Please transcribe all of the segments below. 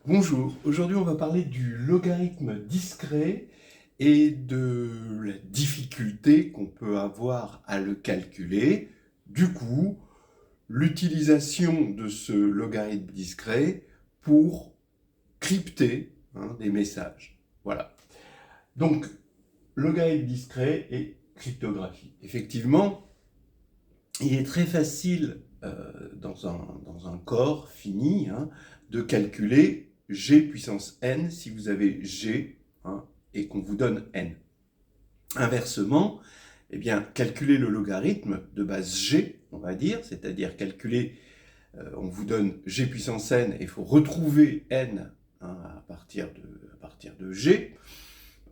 Bonjour, aujourd'hui on va parler du logarithme discret et de la difficulté qu'on peut avoir à le calculer. Du coup, l'utilisation de ce logarithme discret pour crypter des messages. Voilà. Donc, logarithme discret et cryptographie. Effectivement, il est très facile dans un corps fini de calculer g puissance n si vous avez g et qu'on vous donne n. Inversement, eh bien, calculer le logarithme de base g, on va dire, c'est-à-dire calculer, on vous donne g puissance n et il faut retrouver n à partir de g,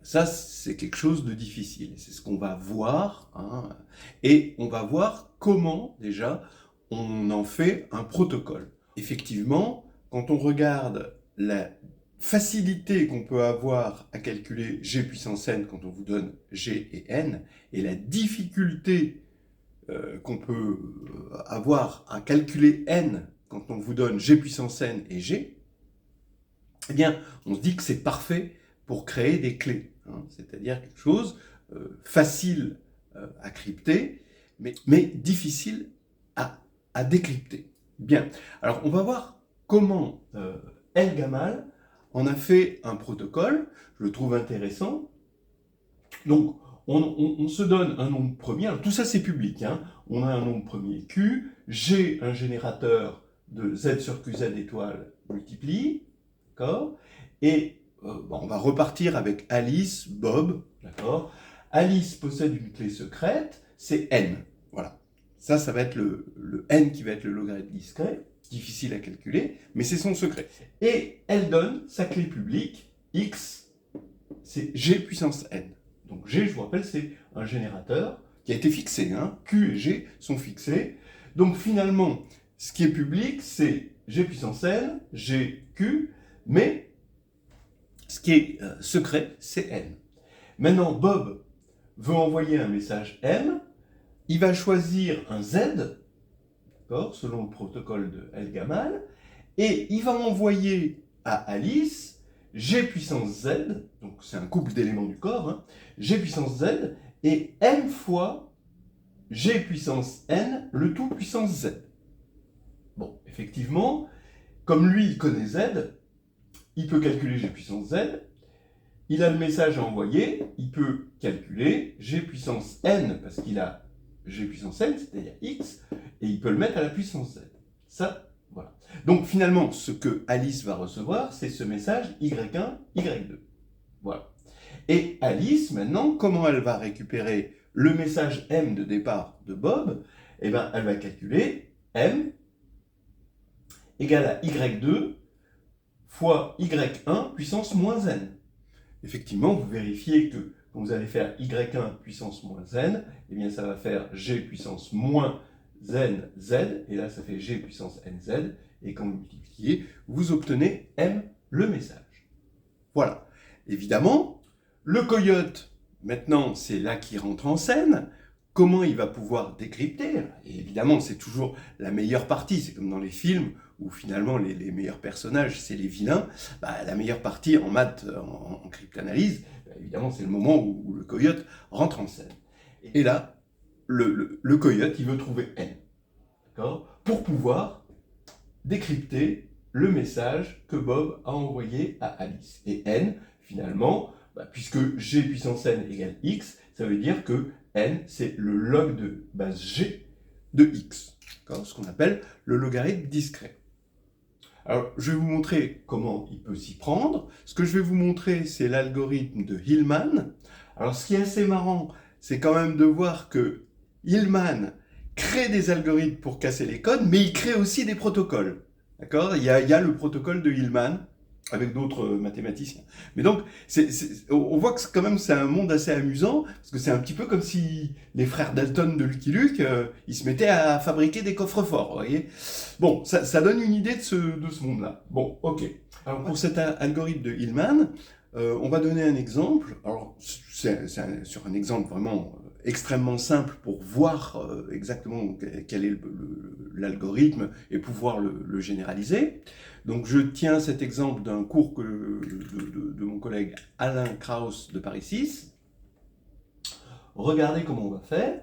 ça c'est quelque chose de difficile, c'est ce qu'on va voir, et on va voir comment déjà on en fait un protocole. Effectivement, quand on regarde la facilité qu'on peut avoir à calculer g puissance n quand on vous donne g et n, et la difficulté qu'on peut avoir à calculer n quand on vous donne g puissance n et g, eh bien, on se dit que c'est parfait pour créer des clés, c'est-à-dire quelque chose facile à crypter, mais difficile à décrypter. Bien, alors on va voir comment El Gamal en a fait un protocole, je le trouve intéressant. Donc, on se donne un nombre premier, alors tout ça c'est public, on a un nombre premier Q, G un générateur de Z sur QZ étoile multiplie, d'accord, et on va repartir avec Alice, Bob, d'accord. Alice possède une clé secrète, c'est N, voilà. Ça va être le N qui va être le logarithme discret, difficile à calculer, mais c'est son secret. Et elle donne sa clé publique, X, c'est G puissance N. Donc G, je vous rappelle, c'est un générateur qui a été fixé, Q et G sont fixés. Donc finalement, ce qui est public, c'est G puissance N, G, Q, mais ce qui est secret, c'est N. Maintenant, Bob veut envoyer un message M, il va choisir un Z, selon le protocole de El Gamal, et il va envoyer à Alice G puissance Z, donc c'est un couple d'éléments du corps, G puissance Z, et M fois G puissance N, le tout puissance Z. Bon, effectivement, comme lui, il connaît Z, il peut calculer G puissance Z, il a le message à envoyer, il peut calculer G puissance N, parce qu'il a G puissance N, c'est-à-dire X, et il peut le mettre à la puissance Z. Ça, voilà. Donc finalement, ce que Alice va recevoir, c'est ce message Y1, Y2. Voilà. Et Alice, maintenant, comment elle va récupérer le message M de départ de Bob? Eh bien, elle va calculer M égale à Y2 fois Y1 puissance moins N. Effectivement, vous vérifiez que quand vous allez faire Y1 puissance moins N, eh bien ça va faire G puissance moins N Z, et là ça fait G puissance NZ, et quand vous multipliez, vous obtenez M, le message. Voilà. Évidemment, le coyote, maintenant, c'est là qu'il rentre en scène. Comment il va pouvoir décrypter? Et évidemment, c'est toujours la meilleure partie. C'est comme dans les films où finalement les meilleurs personnages, c'est les vilains. La meilleure partie en maths, en cryptanalyse, évidemment, c'est le moment où le coyote rentre en scène. Et là, le coyote, il veut trouver N, d'accord, pour pouvoir décrypter le message que Bob a envoyé à Alice. Et N, finalement, puisque G puissance N égale X, ça veut dire que N, c'est le log de base G de X, ce qu'on appelle le logarithme discret. Alors, je vais vous montrer comment il peut s'y prendre. Ce que je vais vous montrer, c'est l'algorithme de Hillman. Alors, ce qui est assez marrant, c'est quand même de voir que Hillman crée des algorithmes pour casser les codes, mais il crée aussi des protocoles. D'accord? Il y a le protocole de Hillman avec d'autres mathématiciens. Mais donc, on voit que quand même c'est un monde assez amusant, parce que c'est un petit peu comme si les frères Dalton de Lucky Luke, ils se mettaient à fabriquer des coffres-forts, vous voyez. Bon, ça donne une idée de ce monde-là. Bon, ok. Alors pour cet algorithme de Hillman, on va donner un exemple. Alors, c'est sur un exemple vraiment extrêmement simple pour voir exactement quel est l'algorithme et pouvoir le généraliser. Donc je tiens cet exemple d'un cours de mon collègue Alain Krauss de Paris 6. Regardez comment on va faire.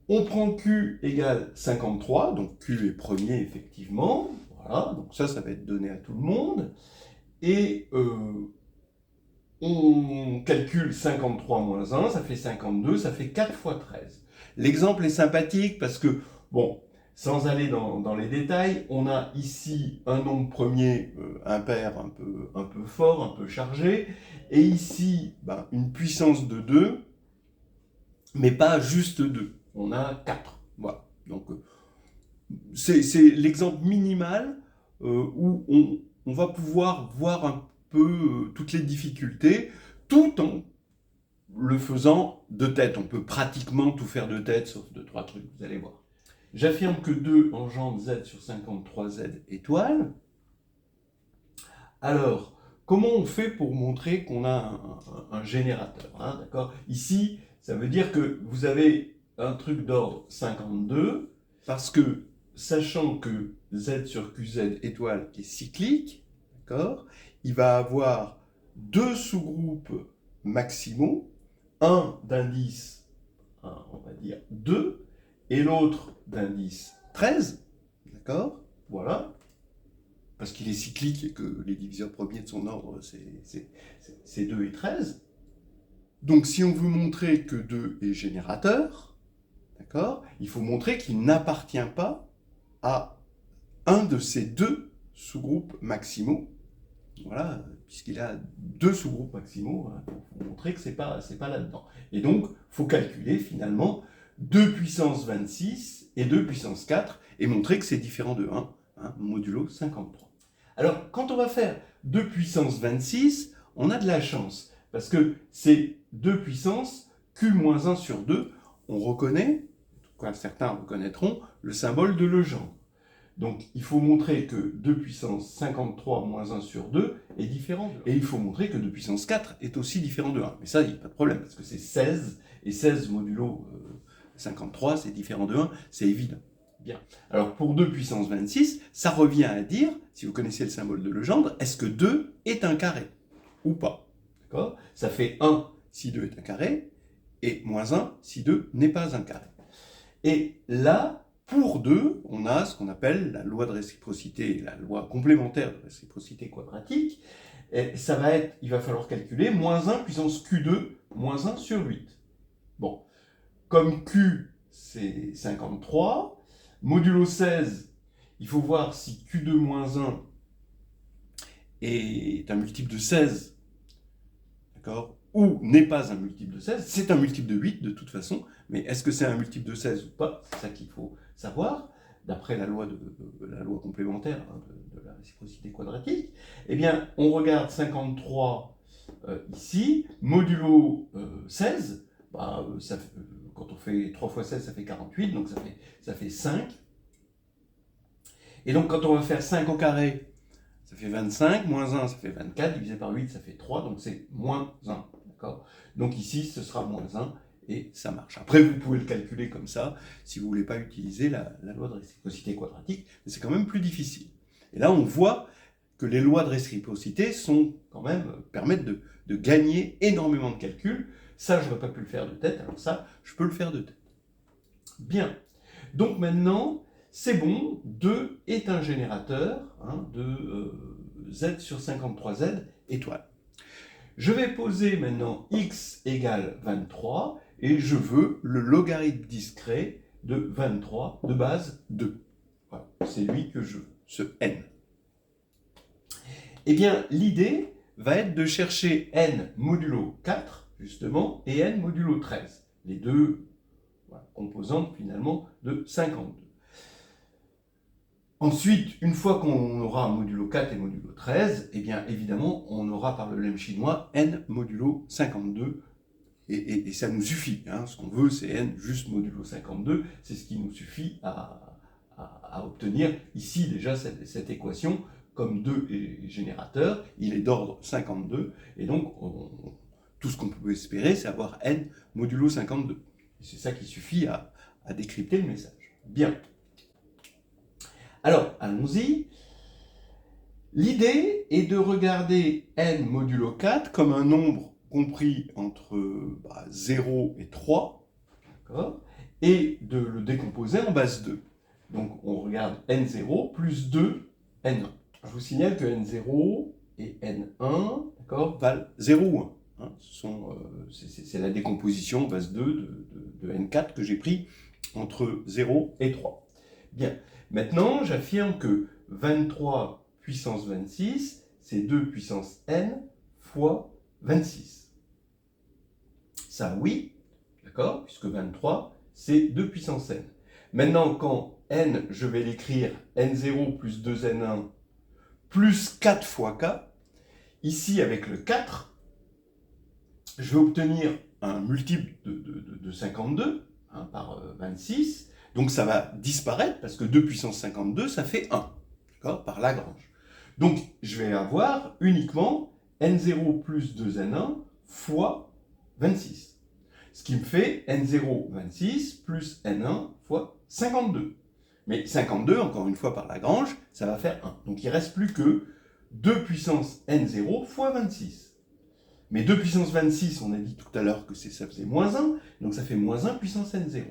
On prend Q égale 53, donc Q est premier effectivement. Voilà, donc ça va être donné à tout le monde. Et on calcule 53 moins 1, ça fait 52, ça fait 4 fois 13. L'exemple est sympathique parce que, bon, sans aller dans les détails, on a ici un nombre premier impair un peu fort, un peu chargé, et ici une puissance de 2, mais pas juste 2. On a 4. Voilà. Donc, c'est l'exemple minimal où on va pouvoir voir un peu toutes les difficultés, tout en le faisant de tête. On peut pratiquement tout faire de tête, sauf 2-3 trucs, vous allez voir. J'affirme que 2 engendre Z sur 53Z étoiles. Alors, comment on fait pour montrer qu'on a un générateur, hein, d'accord? Ici, ça veut dire que vous avez un truc d'ordre 52, parce que, sachant que Z sur QZ étoile est cyclique, d'accord, il va avoir deux sous-groupes maximaux, un d'indice, on va dire 2, et l'autre d'indice 13, d'accord, voilà, parce qu'il est cyclique et que les diviseurs premiers de son ordre, c'est 2 et 13. Donc si on veut montrer que 2 est générateur, d'accord, il faut montrer qu'il n'appartient pas à un de ces deux sous-groupes maximaux. Voilà, puisqu'il a deux sous-groupes maximaux, hein, pour montrer que c'est pas là-dedans. Et donc, il faut calculer finalement 2 puissance 26 et 2 puissance 4 et montrer que c'est différent de 1, hein, modulo 53. Alors, quand on va faire 2 puissance 26, on a de la chance, parce que c'est 2 puissance Q-1 sur 2, on reconnaît, quoi, certains reconnaîtront, le symbole de Legendre. Donc, il faut montrer que 2 puissance 53 moins 1 sur 2 est différent de 1. Et il faut montrer que 2 puissance 4 est aussi différent de 1. Mais ça, il n'y a pas de problème, parce que c'est 16, et 16 modulo 53, c'est différent de 1, c'est évident. Bien. Alors, pour 2 puissance 26, ça revient à dire, si vous connaissez le symbole de Legendre, est-ce que 2 est un carré ou pas? D'accord? Ça fait 1 si 2 est un carré, et moins 1 si 2 n'est pas un carré. Et là, pour 2, on a ce qu'on appelle la loi de réciprocité, la loi complémentaire de réciprocité quadratique. Et ça va être, il va falloir calculer moins 1 puissance Q2 moins 1 sur 8. Bon, comme Q, c'est 53, modulo 16, il faut voir si Q2 moins 1 est un multiple de 16, d'accord, ou n'est pas un multiple de 16. C'est un multiple de 8 de toute façon, mais est-ce que c'est un multiple de 16 ou pas? C'est ça qu'il faut savoir, d'après la loi complémentaire, hein, de la réciprocité quadratique. Eh bien, on regarde 53 ici, modulo 16, ça fait, quand on fait 3 fois 16, ça fait 48, donc ça fait 5. Et donc, quand on va faire 5 au carré, ça fait 25, moins 1, ça fait 24, divisé par 8, ça fait 3, donc c'est moins 1. D'accord ? Donc ici, ce sera moins 1, et ça marche. Après, vous pouvez le calculer comme ça, si vous ne voulez pas utiliser la loi de réciprocité quadratique, mais c'est quand même plus difficile. Et là, on voit que les lois de réciprocité sont quand même, permettent de gagner énormément de calculs. Ça, je n'aurais pas pu le faire de tête, alors ça, je peux le faire de tête. Bien. Donc maintenant, c'est bon, 2 est un générateur, hein, de Z sur 53Z étoile. Je vais poser maintenant x égale 23 et je veux le logarithme discret de 23 de base 2. Voilà, c'est lui que je veux, ce n. Eh bien, l'idée va être de chercher n modulo 4, justement, et n modulo 13. Les deux composantes, finalement, de 52. Ensuite, une fois qu'on aura modulo 4 et modulo 13, eh bien, évidemment, on aura par le lemme chinois n modulo 52, et ça nous suffit. Hein. Ce qu'on veut, c'est n juste modulo 52, c'est ce qui nous suffit à obtenir ici déjà cette équation. Comme 2 est générateur, il est d'ordre 52, et donc tout ce qu'on peut espérer, c'est avoir n modulo 52. C'est ça qui suffit à décrypter le message. Bien. Alors, allons-y. L'idée est de regarder n modulo 4 comme un nombre compris entre 0 et 3, et de le décomposer en base 2. Donc, on regarde n0 plus 2, n1. Je vous signale que n0 et n1 valent 0 ou 1. C'est la décomposition base 2 de n4 que j'ai pris entre 0 et 3. Bien. Maintenant, j'affirme que 23 puissance 26, c'est 2 puissance n fois 26. Ça, oui, d'accord, puisque 23, c'est 2 puissance n. Maintenant, quand n, je vais l'écrire n0 plus 2n1 plus 4 fois k, ici, avec le 4, je vais obtenir un multiple de 52 par 26. Donc ça va disparaître parce que 2 puissance 52, ça fait 1, par Lagrange. Donc je vais avoir uniquement n0 plus 2n1 fois 26. Ce qui me fait n0, 26 plus n1 fois 52. Mais 52, encore une fois par Lagrange, ça va faire 1. Donc il ne reste plus que 2 puissance n0 fois 26. Mais 2 puissance 26, on a dit tout à l'heure que ça faisait moins 1, donc ça fait moins 1 puissance n0.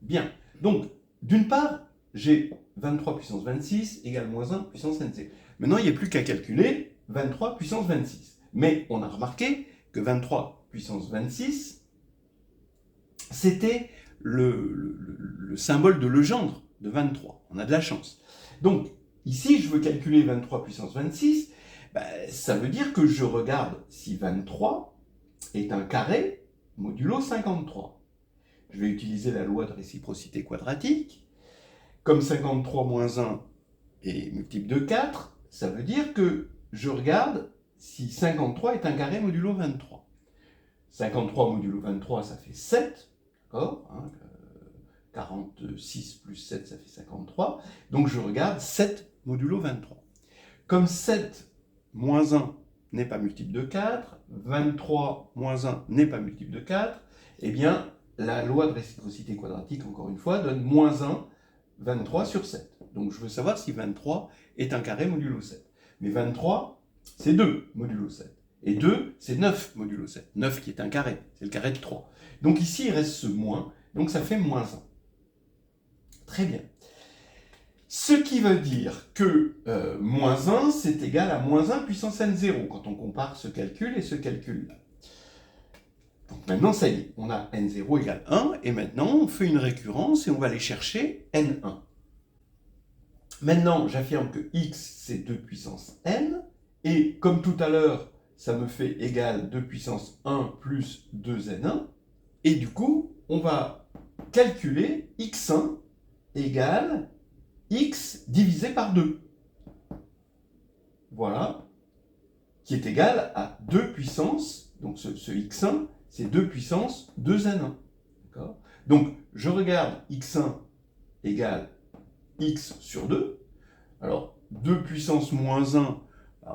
Bien. Donc, d'une part, j'ai 23 puissance 26 égale moins 1 puissance n0. Maintenant, il n'y a plus qu'à calculer 23 puissance 26. Mais on a remarqué que 23 puissance 26, c'était le symbole de Legendre de 23. On a de la chance. Donc, ici, je veux calculer 23 puissance 26. Ça veut dire que je regarde si 23 est un carré modulo 53. Je vais utiliser la loi de réciprocité quadratique. Comme 53 moins 1 est multiple de 4, ça veut dire que je regarde si 53 est un carré modulo 23. 53 modulo 23, ça fait 7, d'accord, 46 plus 7, ça fait 53. Donc je regarde 7 modulo 23. Comme 7 moins 1 n'est pas multiple de 4, 23 moins 1 n'est pas multiple de 4, eh bien, la loi de réciprocité quadratique, encore une fois, donne moins 1, 23 sur 7. Donc je veux savoir si 23 est un carré modulo 7. Mais 23, c'est 2 modulo 7. Et 2, c'est 9 modulo 7. 9 qui est un carré, c'est le carré de 3. Donc ici, il reste ce moins, donc ça fait moins 1. Très bien. Ce qui veut dire que moins 1, c'est égal à moins 1 puissance n0, quand on compare ce calcul et ce calcul-là. Donc maintenant, ça y est, on a n0 égale 1, et maintenant, on fait une récurrence et on va aller chercher n1. Maintenant, j'affirme que x, c'est 2 puissance n, et comme tout à l'heure, ça me fait égal 2 puissance 1 plus 2n1, et du coup, on va calculer x1 égale x divisé par 2. Voilà, qui est égal à 2 puissance, donc ce x1, c'est 2 puissance 2n1. Donc, je regarde x1 égale x sur 2. Alors, 2 puissance moins 1,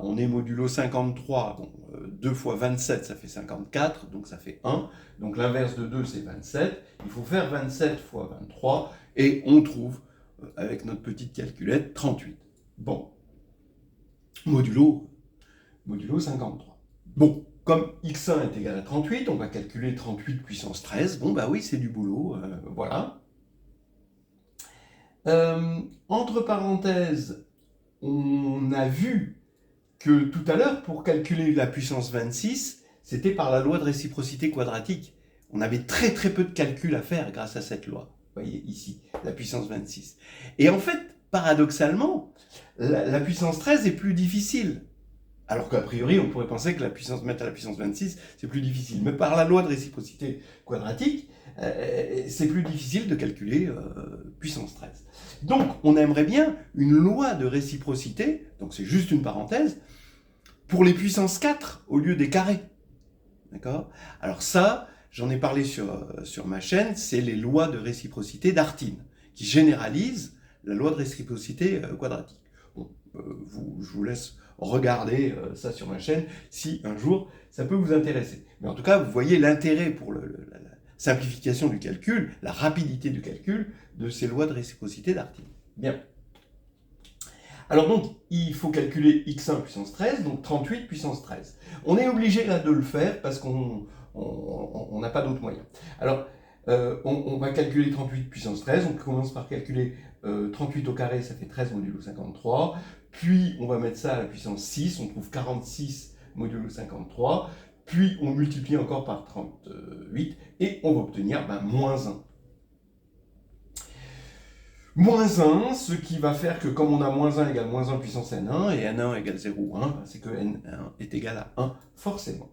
on est modulo 53, donc 2 fois 27, ça fait 54, donc ça fait 1. Donc l'inverse de 2, c'est 27. Il faut faire 27 fois 23, et on trouve, avec notre petite calculette, 38. Bon, modulo 53. Bon, comme x1 est égal à 38, on va calculer 38 puissance 13. Bon, bah oui, c'est du boulot, voilà. Entre parenthèses, on a vu que tout à l'heure, pour calculer la puissance 26, c'était par la loi de réciprocité quadratique. On avait très très peu de calculs à faire grâce à cette loi. Vous voyez ici, la puissance 26. Et en fait, paradoxalement, la puissance 13 est plus difficile. Alors qu'a priori, on pourrait penser que mettre à la puissance 26, c'est plus difficile. Mais par la loi de réciprocité quadratique, c'est plus difficile de calculer puissance 13. Donc, on aimerait bien une loi de réciprocité, donc c'est juste une parenthèse, pour les puissances 4 au lieu des carrés. D'accord ? Alors ça, j'en ai parlé sur ma chaîne, c'est les lois de réciprocité d'Artin, qui généralisent la loi de réciprocité quadratique. Bon, je vous laisse regarder ça sur ma chaîne si un jour ça peut vous intéresser. Mais en tout cas, vous voyez l'intérêt pour la simplification du calcul, la rapidité du calcul de ces lois de réciprocité d'Artin. Bien. Alors donc, il faut calculer x1 puissance 13, donc 38 puissance 13. On est obligé là de le faire parce qu'on n'a pas d'autre moyen. Alors, on va calculer 38 puissance 13, on commence par calculer 38 au carré, ça fait 13 modulo 53, puis on va mettre ça à la puissance 6, on trouve 46 modulo 53, puis on multiplie encore par 38, et on va obtenir moins 1. Moins 1, ce qui va faire que comme on a moins 1 égale moins 1 puissance n1, et n1 égale 0 ou 1, c'est que n1 est égal à 1 forcément.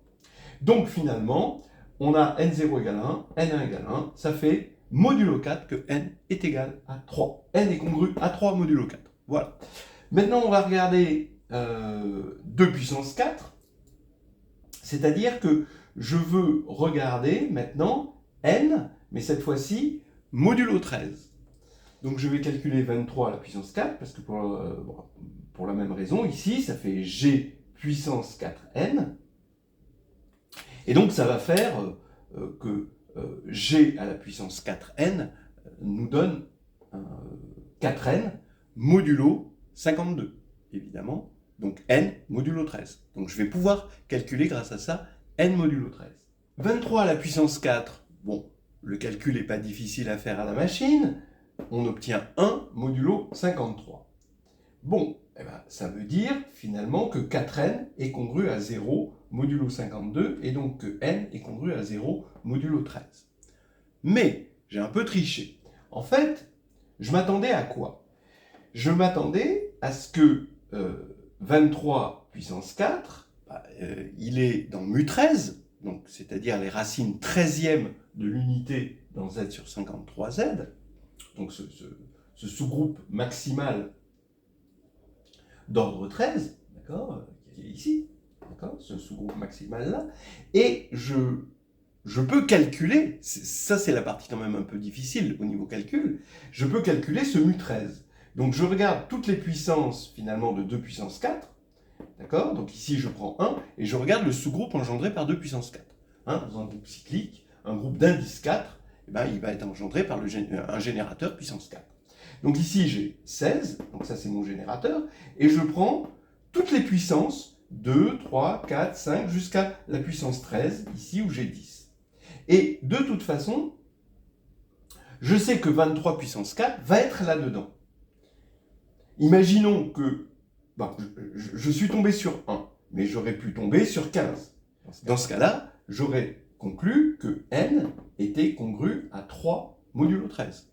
Donc finalement, on a n0 égale 1, n1 égale 1, ça fait modulo 4 que n est égal à 3. n est congru à 3 modulo 4. Voilà. Maintenant, on va regarder 2 puissance 4, c'est-à-dire que je veux regarder maintenant n, mais cette fois-ci modulo 13. Donc je vais calculer 23 à la puissance 4, parce que pour la même raison, ici, ça fait g puissance 4n. Et donc ça va faire que g à la puissance 4n nous donne 4n modulo 52, évidemment. Donc n modulo 13. Donc je vais pouvoir calculer grâce à ça n modulo 13. 23 à la puissance 4, bon, le calcul n'est pas difficile à faire à la machine. On obtient 1 modulo 53. Bon, eh ben, ça veut dire finalement que 4n est congru à 0 modulo 52 et donc que n est congru à 0 modulo 13. Mais j'ai un peu triché. En fait, je m'attendais à quoi? Je m'attendais à ce que 23 puissance 4, il est dans mu13, donc c'est-à-dire les racines 13e de l'unité dans z sur 53z, donc ce sous-groupe maximal d'ordre 13, d'accord, qui est ici, d'accord, ce sous-groupe maximal-là, et je peux calculer, ça c'est la partie quand même un peu difficile au niveau calcul, je peux calculer ce mu13. Donc je regarde toutes les puissances finalement de 2 puissance 4, d'accord, donc ici je prends 1, et je regarde le sous-groupe engendré par 2 puissance 4. Dans un groupe cyclique, un groupe d'indice 4, eh ben, il va être engendré par un générateur puissance 4. Donc ici, j'ai 16, donc ça c'est mon générateur, et je prends toutes les puissances, 2, 3, 4, 5, jusqu'à la puissance 13, ici où j'ai 10. Et de toute façon, je sais que 23 puissance 4 va être là-dedans. Imaginons que je suis tombé sur 1, mais j'aurais pu tomber sur 15. Dans ce cas-là, j'aurais conclu que n était congru à 3 modulo 13.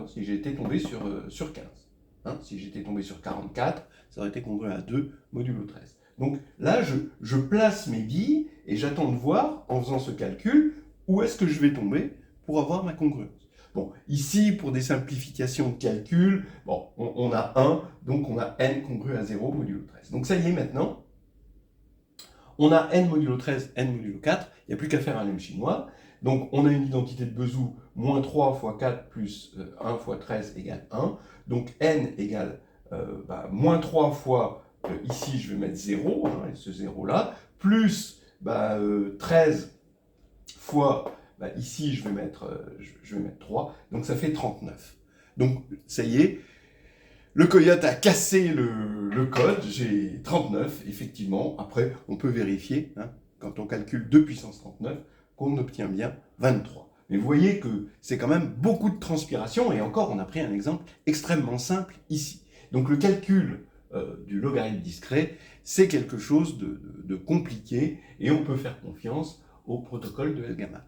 Si j'étais tombé sur 15. Si j'étais tombé sur 44, ça aurait été congru à 2 modulo 13. Donc là, je place mes billes et j'attends de voir, en faisant ce calcul, où est-ce que je vais tomber pour avoir ma congruence. Bon, ici, pour des simplifications de calcul, bon, on a 1, donc on a n congru à 0 modulo 13. Donc ça y est, maintenant, on a n modulo 13, n modulo 4, il n'y a plus qu'à faire un lemme chinois. Donc on a une identité de Bezout, moins 3 fois 4 plus 1 fois 13 égale 1. Donc n égale moins 3 fois, ici je vais mettre 0, ce 0-là, plus 13 fois, ici je vais mettre 3, donc ça fait 39. Donc ça y est, le coyote a cassé le code, j'ai 39, effectivement. Après, on peut vérifier, quand on calcule 2 puissance 39, qu'on obtient bien 23. Mais vous voyez que c'est quand même beaucoup de transpiration, et encore, on a pris un exemple extrêmement simple ici. Donc le calcul du logarithme discret, c'est quelque chose de compliqué, et on peut faire confiance au protocole de El Gamal.